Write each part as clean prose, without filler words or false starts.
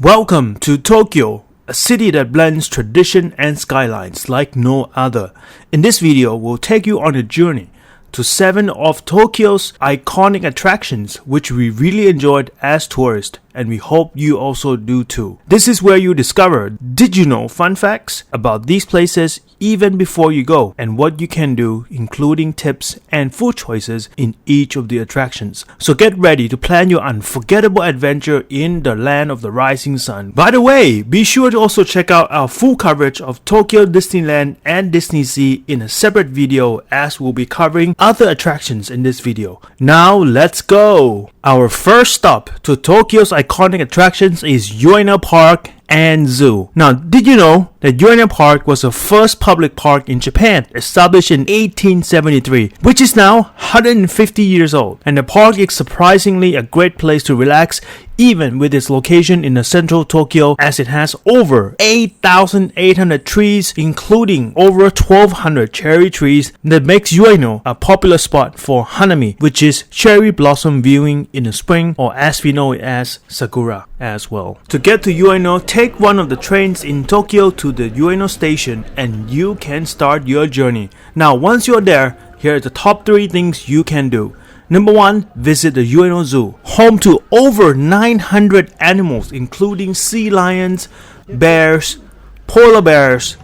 Welcome to Tokyo, a city that blends tradition and skylines like no other. In this video, we'll take you on a journey to 7 of Tokyo's iconic attractions which we really enjoyed as tourists, and we hope you also do too. This is where you discover did you know fun facts about these places even before you go, and what you can do, including tips and food choices in each of the attractions. So get ready to plan your unforgettable adventure in the land of the rising sun. By the way, be sure to also check out our full coverage of Tokyo Disneyland and Disney Sea in a separate video, as we'll be covering other attractions in this video. Now let's go! Our first stop to Tokyo's iconic attractions is Ueno Park and Zoo. Now, did you know that Ueno Park was the first public park in Japan, established in 1873, which is now 150 years old, and the park is surprisingly a great place to relax even with its location in the central Tokyo, as it has over 8,800 trees, including over 1,200 cherry trees, that makes Ueno a popular spot for hanami, which is cherry blossom viewing in the spring, or as we know it as sakura as well. To get to Ueno, take one of the trains in Tokyo to the Ueno station and you can start your journey. Now once you're there, here are the top 3 things you can do. Number 1, visit the Ueno Zoo, home to over 900 animals including sea lions, bears, polar bears,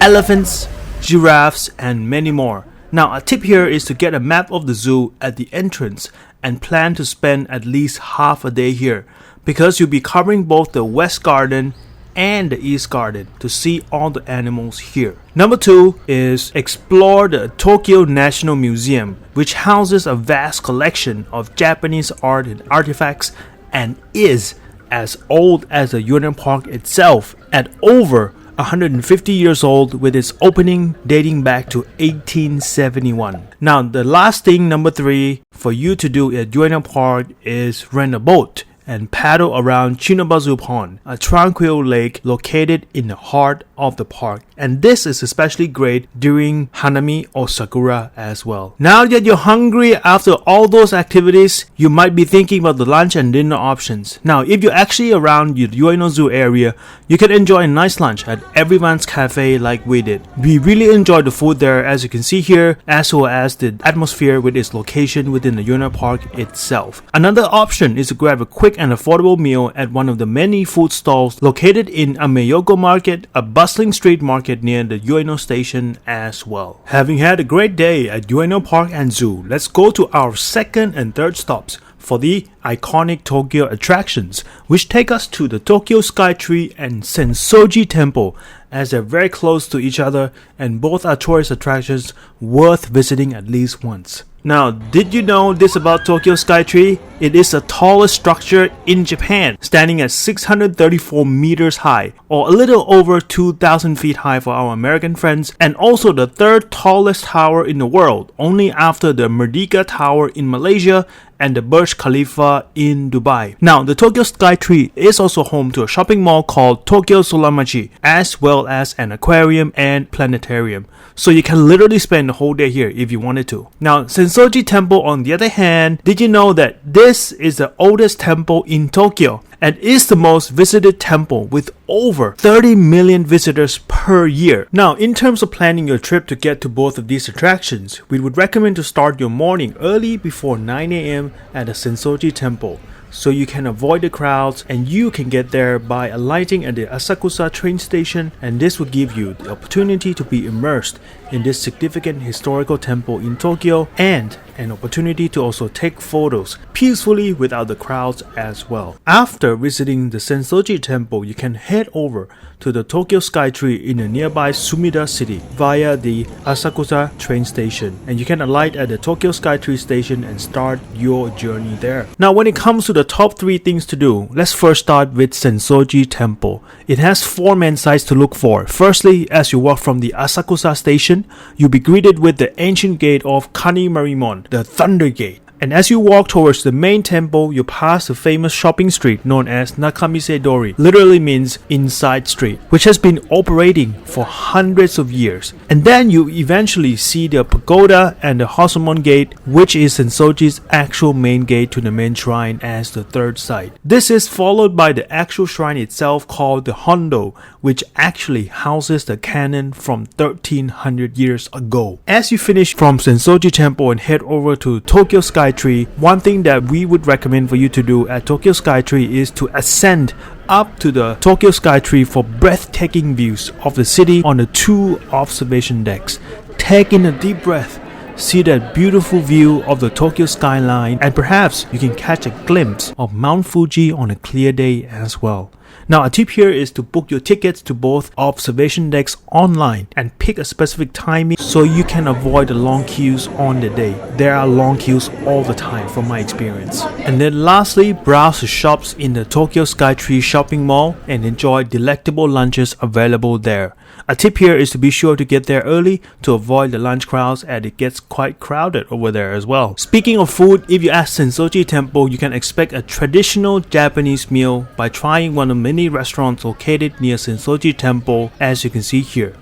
elephants, giraffes, and many more. Now a tip here is to get a map of the zoo at the entrance and plan to spend at least half a day here, because you'll be covering both the West Garden and the East Garden to see all the animals here. Number 2 is explore the Tokyo National Museum, which houses a vast collection of Japanese art and artifacts and is as old as the Ueno Park itself, at over 150 years old, with its opening dating back to 1871. Now the last thing, number 3, for you to do at Ueno Park is rent a boat and paddle around Chinobazu Pond, a tranquil lake located in the heart of the park. And this is especially great during Hanami or Sakura as well. Now that you're hungry after all those activities, you might be thinking about the lunch and dinner options. Now, if you're actually around the Ueno Zoo area, you can enjoy a nice lunch at Everyone's Cafe like we did. We really enjoyed the food there, as you can see here, as well as the atmosphere with its location within the Ueno Park itself. Another option is to grab a quick and affordable meal at one of the many food stalls located in Ameyogo Market, a bustling street market near the Ueno station as well. Having had a great day at Ueno Park and Zoo, let's go to our second and third stops for the iconic Tokyo attractions, which take us to the Tokyo Skytree and Sensoji Temple, as they're very close to each other and both are tourist attractions worth visiting at least once. Now, did you know this about Tokyo Skytree? It is the tallest structure in Japan, standing at 634 meters high, or a little over 2,000 feet high for our American friends, and also the 3rd tallest tower in the world, only after the Merdeka Tower in Malaysia and the Burj Khalifa in Dubai. Now, the Tokyo Skytree is also home to a shopping mall called Tokyo Solamachi, as well as an aquarium and planetarium. So you can literally spend the whole day here if you wanted to. Now, Sensoji Temple, on the other hand, did you know that this is the oldest temple in Tokyo and is the most visited temple with over 30 million visitors per year? Now, in terms of planning your trip to get to both of these attractions, we would recommend to start your morning early before 9 a.m. at the Sensoji Temple, so you can avoid the crowds and you can get there by alighting at the Asakusa train station, and this will give you the opportunity to be immersed in this significant historical temple in Tokyo, and an opportunity to also take photos peacefully without the crowds as well. After visiting the Sensoji Temple, you can head over to the Tokyo Skytree in the nearby Sumida City via the Asakusa train station, and you can alight at the Tokyo Skytree station and start your journey there. Now, when it comes to the top 3 things to do, let's first start with Sensoji Temple. It has 4 main sites to look for. Firstly, as you walk from the Asakusa station, you'll be greeted with the ancient gate of Kanimarimon, the Thunder Gate, And as you walk towards the main temple, you pass the famous shopping street known as Nakamisedori, literally means inside street, which has been operating for hundreds of years. And then you eventually see the pagoda and the Hosomon gate, which is Sensoji's actual main gate to the main shrine as the third site. This is followed by the actual shrine itself called the Hondo, which actually houses the cannon from 1300 years ago. As you finish from Sensoji Temple and head over to Tokyo Skytree, one thing that we would recommend for you to do at Tokyo Skytree is to ascend up to the Tokyo Skytree for breathtaking views of the city on the 2 observation decks. Take in a deep breath, see that beautiful view of the Tokyo skyline, and perhaps you can catch a glimpse of Mount Fuji on a clear day as well. Now, a tip here is to book your tickets to both observation decks online and pick a specific timing so you can avoid the long queues on the day. There are long queues all the time from my experience. And then lastly, browse the shops in the Tokyo Skytree shopping mall and enjoy delectable lunches available there. A tip here is to be sure to get there early to avoid the lunch crowds, as it gets quite crowded over there as well. Speaking of food, if you ask Sensoji Temple, you can expect a traditional Japanese meal by trying one of many restaurants located near Sensoji Temple, as you can see here.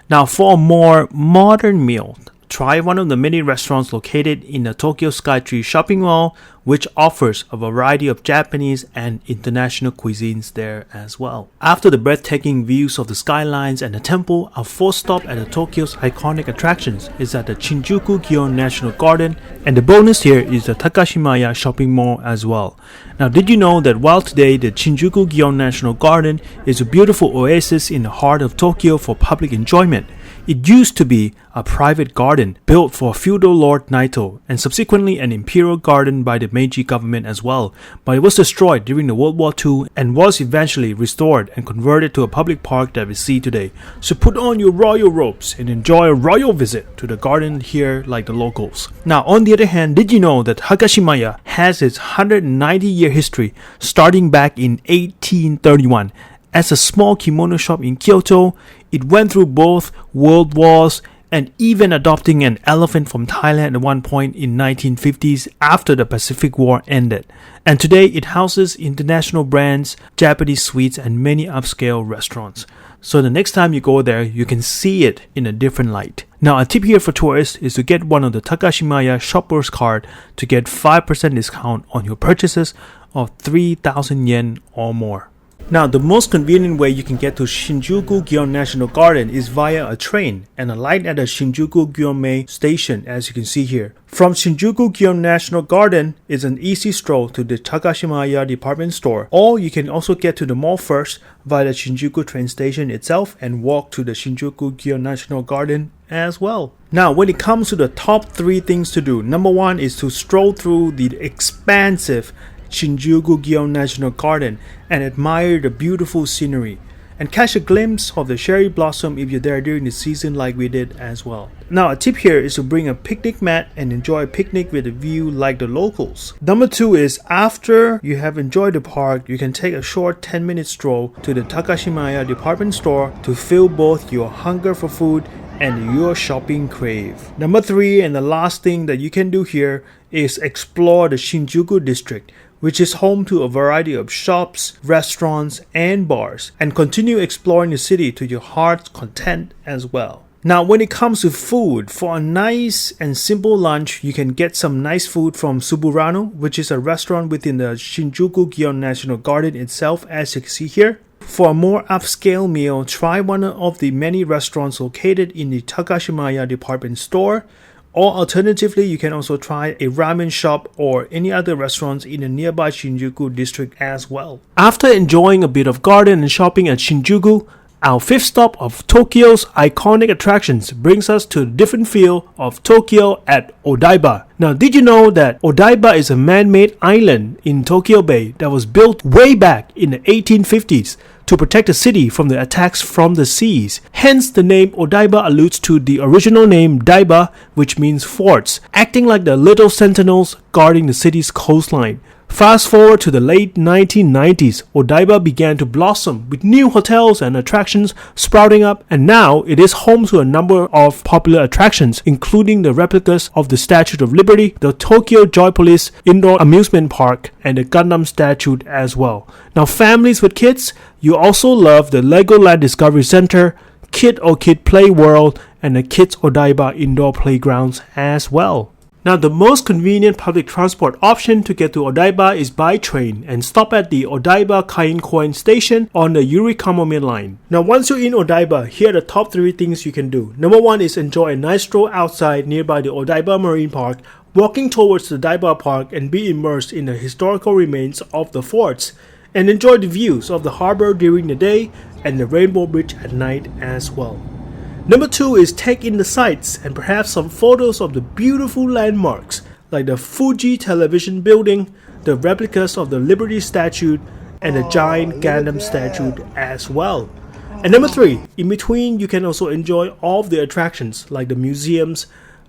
Now, for a more modern meal, try one of the many restaurants located in the Tokyo Skytree shopping mall, which offers a variety of Japanese and international cuisines there as well. After the breathtaking views of the skylines and the temple, our fourth stop at the Tokyo's iconic attractions is at the Shinjuku-gyon National Garden, and the bonus here is the Takashimaya shopping mall as well. Now, did you know that while today the Shinjuku-gyon National Garden is a beautiful oasis in the heart of Tokyo for public enjoyment, it used to be a private garden built for feudal Lord Naito and subsequently an imperial garden by the Meiji government as well, but it was destroyed during the World War II and was eventually restored and converted to a public park that we see today. So put on your royal robes and enjoy a royal visit to the garden here like the locals. Now, on the other hand, did you know that Takashimaya has its 190-year history starting back in 1831? As a small kimono shop in Kyoto, it went through both world wars and even adopting an elephant from Thailand at one point in 1950s after the Pacific War ended. And today it houses international brands, Japanese sweets, and many upscale restaurants. So the next time you go there, you can see it in a different light. Now, a tip here for tourists is to get one of the Takashimaya shoppers card to get 5% discount on your purchases of 3,000 yen or more. Now, the most convenient way you can get to Shinjuku-gyon National Garden is via a train and alight at the Shinjuku-gyon station, as you can see here. From Shinjuku-gyon National Garden is an easy stroll to the Takashimaya department store, or you can also get to the mall first via the Shinjuku train station itself and walk to the Shinjuku-gyon National Garden as well. Now, when it comes to the top 3 things to do, number 1 is to stroll through the expansive Shinjuku-gyon National Garden and admire the beautiful scenery and catch a glimpse of the cherry blossom if you're there during the season like we did as well. Now, a tip here is to bring a picnic mat and enjoy a picnic with a view like the locals. Number 2 is after you have enjoyed the park, you can take a short 10-minute stroll to the Takashimaya department store to fill both your hunger for food and your shopping crave. Number 3 and the last thing that you can do here is explore the Shinjuku district, which is home to a variety of shops, restaurants, and bars, and continue exploring the city to your heart's content as well. Now, when it comes to food, for a nice and simple lunch, you can get some nice food from Suburano, which is a restaurant within the Shinjuku-gyon National Garden itself, as you can see here. For a more upscale meal, try one of the many restaurants located in the Takashimaya department store. Or alternatively, you can also try a ramen shop or any other restaurants in the nearby Shinjuku district as well. After enjoying a bit of garden and shopping at Shinjuku, our 5th stop of Tokyo's iconic attractions brings us to a different feel of Tokyo at Odaiba. Now, did you know that Odaiba is a man-made island in Tokyo Bay that was built way back in the 1850s to protect the city from the attacks from the seas? Hence, the name Odaiba alludes to the original name Daiba, which means forts, acting like the little sentinels guarding the city's coastline. Fast forward to the late 1990s, Odaiba began to blossom with new hotels and attractions sprouting up, and now it is home to a number of popular attractions, including the replicas of the Statue of Liberty, the Tokyo Joypolis Indoor Amusement Park, and the Gundam statue as well. Now, families with kids, you also love the Legoland Discovery Center, Kid Play World, and the Kids Odaiba Indoor Playgrounds as well. Now, the most convenient public transport option to get to Odaiba is by train and stop at the Odaiba Kainkoen station on the Yurikamo Main Line. Now, once you're in Odaiba, here are the top 3 things you can do. Number 1 is enjoy a nice stroll outside nearby the Odaiba Marine Park, walking towards the Odaiba Park and be immersed in the historical remains of the forts, and enjoy the views of the harbor during the day and the Rainbow Bridge at night as well. Number 2 is take in the sights and perhaps some photos of the beautiful landmarks like the Fuji television building, the replicas of the Liberty statue, and the giant Gundam statue as well. And number 3, in between you can also enjoy all of the attractions like the museums,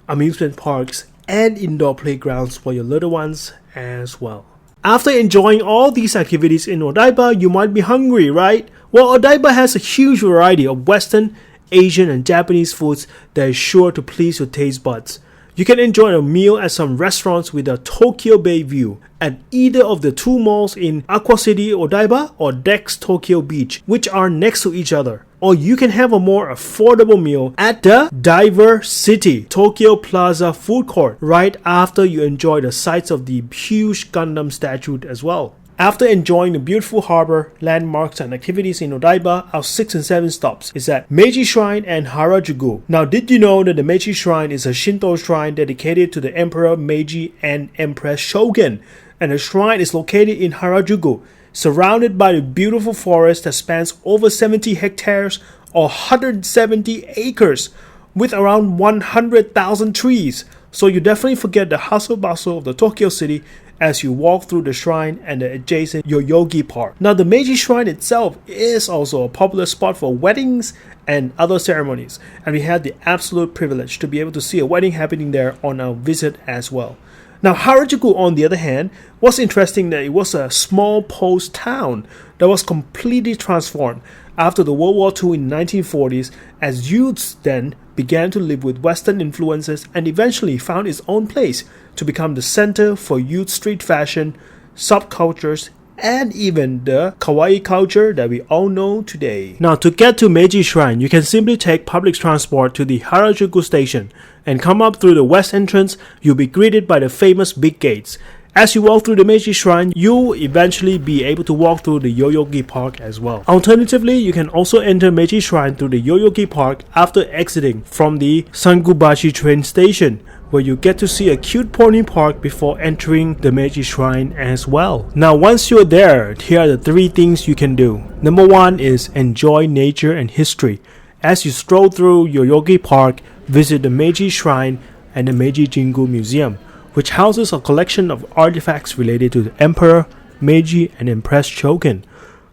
amusement parks, and indoor playgrounds for your little ones as well. After enjoying all these activities in Odaiba, you might be hungry, right? Well, Odaiba has a huge variety of Western, Asian, and Japanese foods that is sure to please your taste buds. You can enjoy a meal at some restaurants with a Tokyo Bay view at either of the 2 malls in Aqua City Odaiba or Dex Tokyo Beach, which are next to each other. Or you can have a more affordable meal at the Diver City Tokyo Plaza food court right after you enjoy the sights of the huge Gundam statue as well. After enjoying the beautiful harbor, landmarks, and activities in Odaiba, our 6 and 7 stops is at Meiji Shrine and Harajuku. Now, did you know that the Meiji Shrine is a Shinto shrine dedicated to the Emperor Meiji and Empress Shogun? And the shrine is located in Harajuku, surrounded by the beautiful forest that spans over 70 hectares or 170 acres with around 100,000 trees. So you definitely forget the hustle bustle of the Tokyo city as you walk through the shrine and the adjacent Yoyogi Park. Now, the Meiji Shrine itself is also a popular spot for weddings and other ceremonies, and we had the absolute privilege to be able to see a wedding happening there on our visit as well. Now, Harajuku, on the other hand, was interesting that it was a small post town that was completely transformed after the World War II in the 1940s, as youths then began to live with Western influences and eventually found its own place to become the center for youth street fashion, subcultures, and even the kawaii culture that we all know today. Now, to get to Meiji Shrine, you can simply take public transport to the Harajuku station and come up through the west entrance. You'll be greeted by the famous big gates. As you walk through the Meiji Shrine, you'll eventually be able to walk through the Yoyogi Park as well. Alternatively, you can also enter Meiji Shrine through the Yoyogi Park after exiting from the Sangubashi train station, where you get to see a cute pony park before entering the Meiji Shrine as well. Now, once you're there, here are the 3 things you can do. Number 1 is enjoy nature and history. As you stroll through Yoyogi Park, visit the Meiji Shrine and the Meiji Jingu Museum, which houses a collection of artifacts related to the Emperor, Meiji, and Empress Shogun.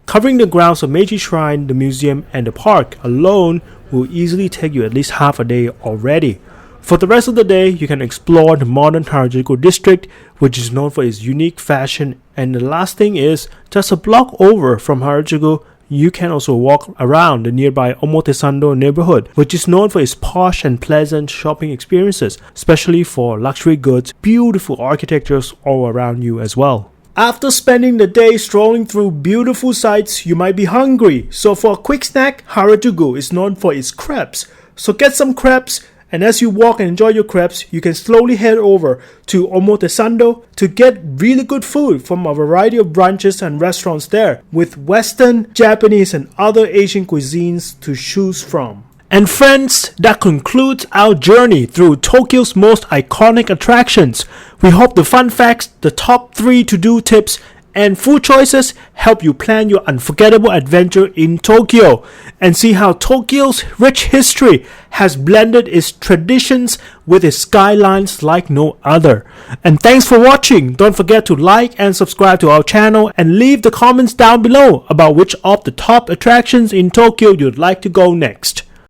Covering the grounds of Meiji Shrine, the museum, and the park alone will easily take you at least half a day already. For the rest of the day, you can explore the modern Harajuku district, which is known for its unique fashion. And the last thing is, just a block over from Harajuku, you can also walk around the nearby Omotesando neighborhood, which is known for its posh and pleasant shopping experiences, especially for luxury goods, beautiful architectures all around you as well. After spending the day strolling through beautiful sights, you might be hungry. So for a quick snack, Harajuku is known for its crepes. So get some crepes, and as you walk and enjoy your crepes, you can slowly head over to Omotesando to get really good food from a variety of brunches and restaurants there, with Western, Japanese, and other Asian cuisines to choose from. And friends, that concludes our journey through Tokyo's most iconic attractions. We hope the fun facts, the top 3 to-do tips, and food choices help you plan your unforgettable adventure in Tokyo and see how Tokyo's rich history has blended its traditions with its skylines like no other. And thanks for watching. Don't forget to like and subscribe to our channel and leave the comments down below about which of the top attractions in Tokyo you'd like to go next.